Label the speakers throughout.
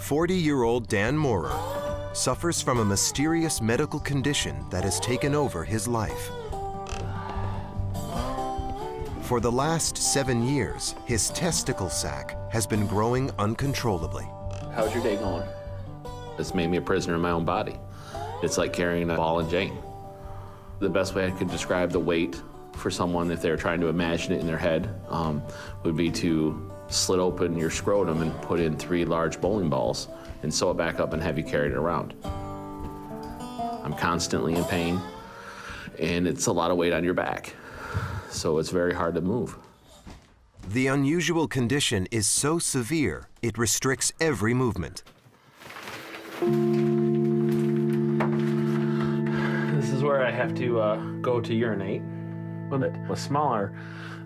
Speaker 1: 40-year-old Dan Moorer suffers from a mysterious medical condition that has taken over his life. For the last 7 years, his testicle sac has been growing uncontrollably.
Speaker 2: How's your day going? It's made me a prisoner in my own body. It's like carrying a ball and chain. The best way I could describe the weight for someone, if they were trying to imagine it in their head, would be to slit open your scrotum and put in 3 large bowling balls and sew it back up and have you carry it around. I'm constantly in pain, and it's a lot of weight on your back, so it's very hard to move.
Speaker 1: The unusual condition is so severe, it restricts every movement.
Speaker 2: This is where I have to go to urinate. When it was smaller,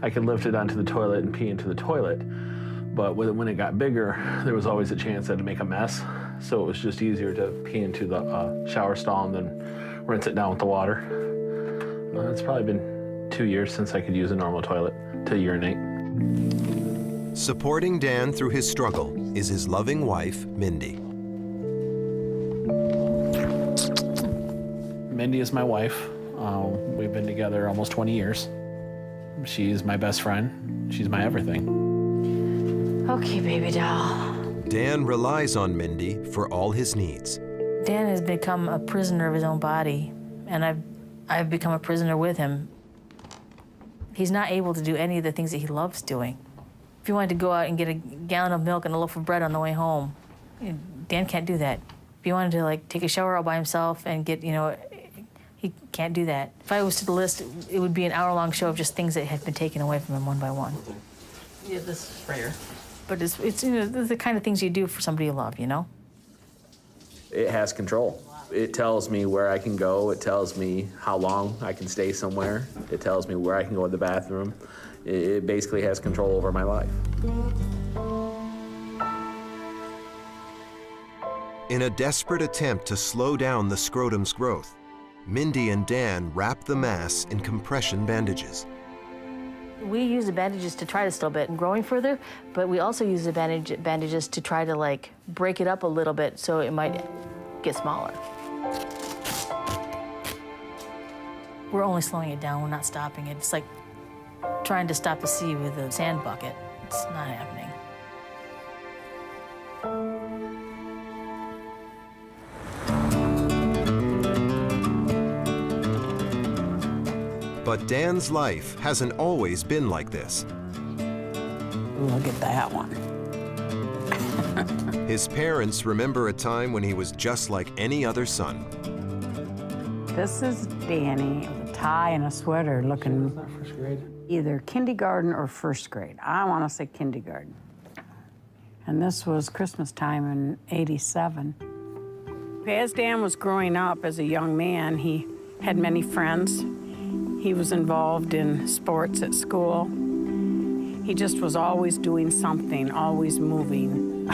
Speaker 2: I could lift it onto the toilet and pee into the toilet. But when it got bigger, there was always a chance that it'd make a mess. So it was just easier to pee into the shower stall and then rinse it down with the water. It's probably been 2 years since I could use a normal toilet to urinate.
Speaker 1: Supporting Dan through his struggle is his loving wife, Mindy.
Speaker 2: Mindy is my wife. We've been together almost 20 years. She's my best friend. She's my everything.
Speaker 3: Okay, baby doll.
Speaker 1: Dan relies on Mindy for all his needs.
Speaker 3: Dan has become a prisoner of his own body, and I've become a prisoner with him. He's not able to do any of the things that he loves doing. If he wanted to go out and get a gallon of milk and a loaf of bread on the way home, Dan can't do that. If he wanted to like take a shower all by himself and get, he can't do that. If I was to list, it would be an hour-long show of just things that had been taken away from him one by one. Yeah, this sprayer. But it's the kind of things you do for somebody you love,
Speaker 2: It has control. It tells me where I can go. It tells me how long I can stay somewhere. It tells me where I can go to the bathroom. It basically has control over my life.
Speaker 1: In a desperate attempt to slow down the scrotum's growth, Mindy and Dan wrap the mass in compression bandages.
Speaker 3: We use the bandages to try to stop it growing further, but we also use the bandages to try to break it up a little bit so it might get smaller. We're only slowing it down, we're not stopping it. It's like trying to stop the sea with a sand bucket. It's not happening.
Speaker 1: But Dan's life hasn't always been like this.
Speaker 4: Look at that one.
Speaker 1: His parents remember a time when he was just like any other son.
Speaker 4: This is Danny with a tie and a sweater looking
Speaker 2: First grade.
Speaker 4: either kindergarten or first grade. I want to say kindergarten. And this was Christmas time in '87. As Dan was growing up as a young man, he had many friends. He was involved in sports at school. He just was always doing something, always moving.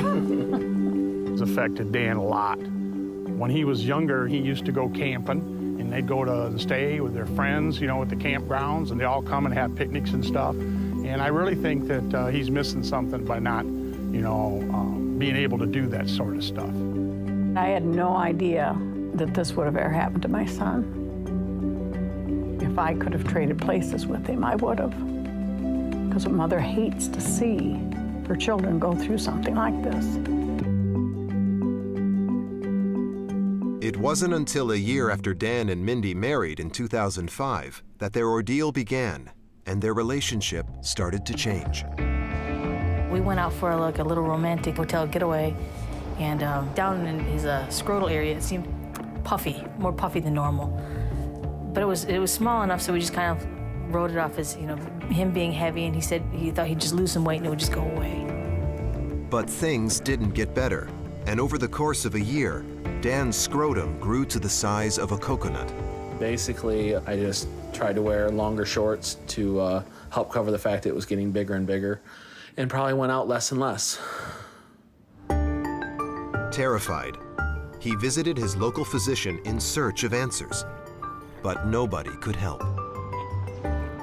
Speaker 5: It's affected Dan a lot. When he was younger, he used to go camping, and they'd go to stay with their friends, at the campgrounds, and they all come and have picnics and stuff. And I really think that he's missing something by not, being able to do that sort of stuff.
Speaker 4: I had no idea that this would have ever happened to my son. If I could have traded places with him, I would have. Because a mother hates to see her children go through something like this.
Speaker 1: It wasn't until a year after Dan and Mindy married in 2005 that their ordeal began and their relationship started to change.
Speaker 3: We went out for a little romantic hotel getaway, and down in his scrotal area, it seemed puffy, more puffy than normal. But it was small enough, so we just kind of wrote it off as him being heavy, and he said he thought he'd just lose some weight and it would just go away.
Speaker 1: But things didn't get better, and over the course of a year, Dan's scrotum grew to the size of a coconut.
Speaker 2: Basically, I just tried to wear longer shorts to help cover the fact that it was getting bigger and bigger, and probably went out less and less.
Speaker 1: Terrified, he visited his local physician in search of answers, but nobody could help.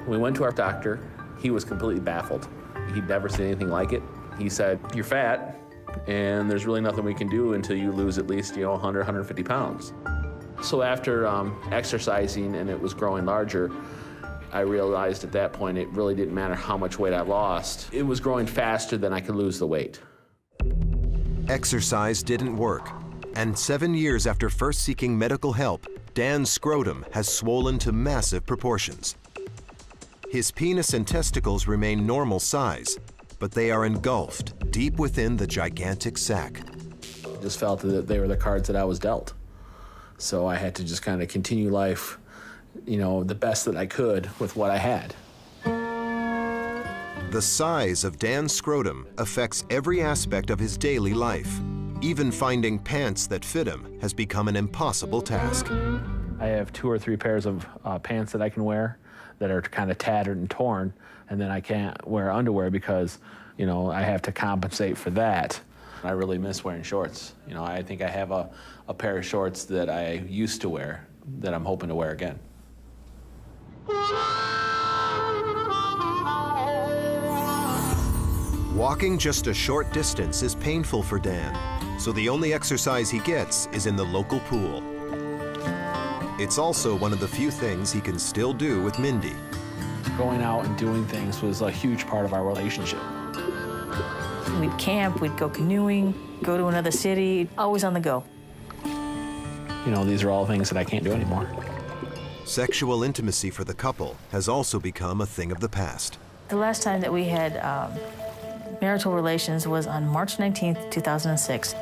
Speaker 2: We went to our doctor. He was completely baffled. He'd never seen anything like it. He said, "You're fat, and there's really nothing we can do until you lose at least, 100, 150 pounds. So after exercising and it was growing larger, I realized at that point it really didn't matter how much weight I lost. It was growing faster than I could lose the weight.
Speaker 1: Exercise didn't work, and 7 years after first seeking medical help, Dan's scrotum has swollen to massive proportions. His penis and testicles remain normal size, but they are engulfed deep within the gigantic sac.
Speaker 2: I just felt that they were the cards that I was dealt. So I had to just kind of continue life, the best that I could with what I had.
Speaker 1: The size of Dan's scrotum affects every aspect of his daily life. Even finding pants that fit him has become an impossible task.
Speaker 2: I have 2 or 3 pairs of pants that I can wear that are kind of tattered and torn, and then I can't wear underwear because, I have to compensate for that. I really miss wearing shorts. I think I have a pair of shorts that I used to wear that I'm hoping to wear again.
Speaker 1: Walking just a short distance is painful for Dan, so the only exercise he gets is in the local pool. It's also one of the few things he can still do with Mindy.
Speaker 2: Going out and doing things was a huge part of our relationship.
Speaker 3: We'd camp, we'd go canoeing, go to another city, always on the go.
Speaker 2: These are all things that I can't do anymore.
Speaker 1: Sexual intimacy for the couple has also become a thing of the past.
Speaker 3: The last time that we had marital relations was on March 19th, 2006.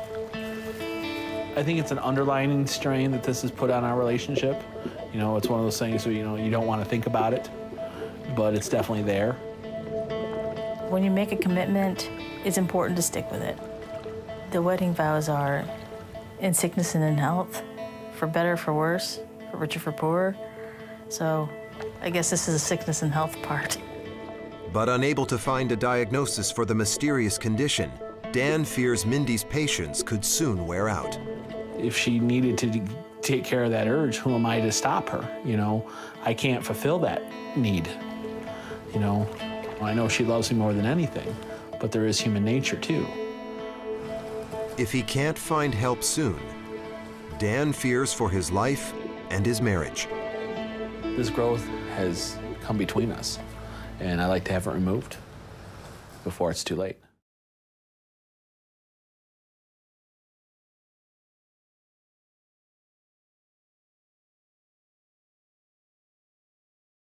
Speaker 2: I think it's an underlining strain that this has put on our relationship. It's one of those things where, you don't want to think about it, but it's definitely there.
Speaker 3: When you make a commitment, it's important to stick with it. The wedding vows are in sickness and in health, for better, for worse, for richer, for poorer. So I guess this is a sickness and health part.
Speaker 1: But unable to find a diagnosis for the mysterious condition, Dan fears Mindy's patience could soon wear out.
Speaker 2: If she needed to take care of that urge, who am I to stop her? I can't fulfill that need. I know she loves me more than anything, but there is human nature too.
Speaker 1: If he can't find help soon, Dan fears for his life and his marriage.
Speaker 2: This growth has come between us, and I like to have it removed before it's too late.